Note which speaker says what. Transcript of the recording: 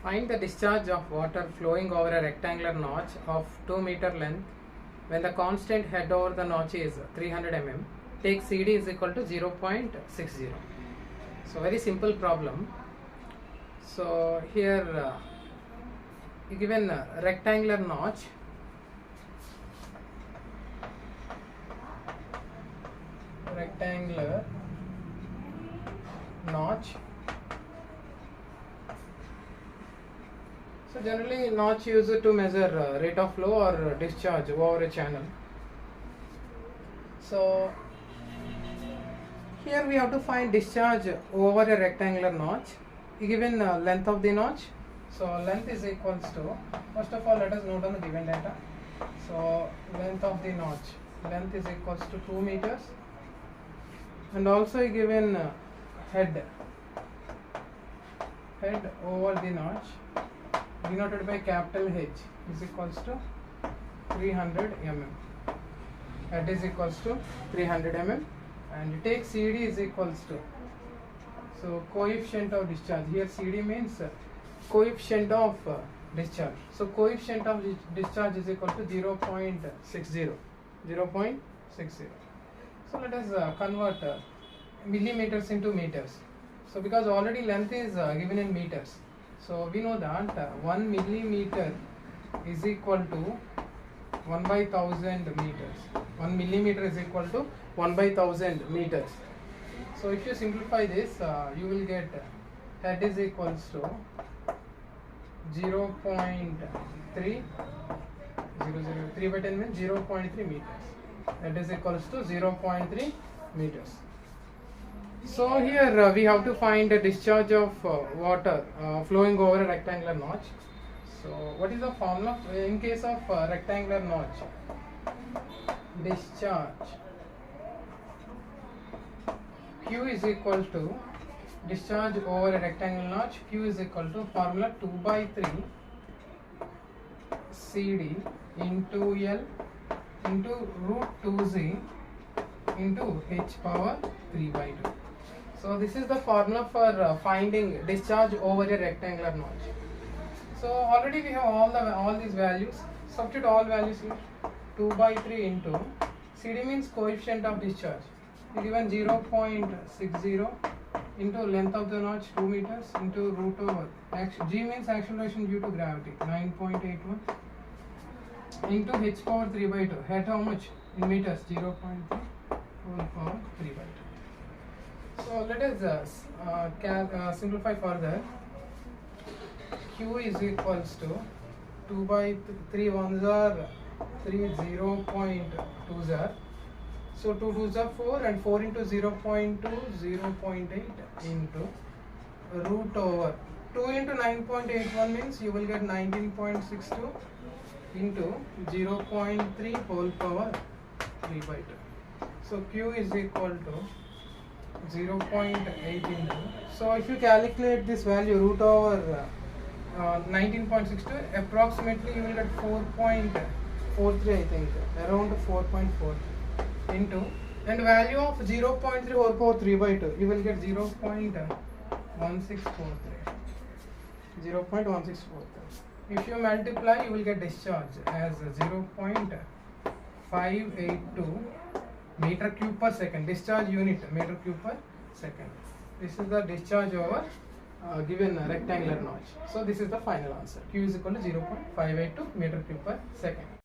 Speaker 1: Find the discharge of water flowing over a rectangular notch of 2 meter length when the constant head over the notch is 300 mm. Take CD is equal to 0.60. So very simple problem. So here given rectangular notch, So generally notch used to measure rate of flow or discharge over a channel. So here we have to find discharge over a rectangular notch given length of the notch. So length is equals to, first of all let us note on the given data. So length of the notch, length is equals to 2 meters, and also given head over the notch denoted by capital H is equals to 300 mm. Head is equals to 300 mm, and you take CD is equals to, so coefficient of discharge. Here CD means coefficient of discharge. So coefficient of discharge is equal to 0.60. So let us convert millimeters into meters. So because already length is given in meters, so we know that 1 millimeter is equal to 1 by 1000 meters. 1 millimeter is equal to 1 by 1000 meters. So if you simplify this, you will get head is equals to 0.3 by 10 means 0.3 meters. That is equals to 0.3 meters. So here we have to find a discharge of water flowing over a rectangular notch. So what is the formula in case of rectangular notch? Discharge Q is equal to discharge over a rectangular notch. Q is equal to formula 2 by 3 CD into L into root 2Z into H power 3 by 2. So this is the formula for finding discharge over a rectangular notch. So already we have all these values. Substitute all values here. 2 by 3 into CD means coefficient of discharge. We given 0.60 into length of the notch 2 meters into root over G means acceleration due to gravity 9.81 into H power 3 by 2. Head how much in meters? 0.3 whole power 3 by 2. So let us simplify further. Q is equals to 2 by 3 ones are 3 0.2s. So 2 2s are 4 and 4 into 0.2 0.8 into root over 2 into 9.81 means you will get 19.62 into 0.3 whole power 3 by 2. So Q is equal to 0.8 into, so if you calculate this value root over 19.62, approximately you will get 4.43, I think, around 4.4 into, and value of 0.3 whole power 3 by 2, you will get 0.1643. If you multiply, you will get discharge as 0.582 meter cube per second. Discharge unit meter cube per second. This is the discharge over given rectangular notch. So this is the final answer. Q is equal to 0.582 meter cube per second.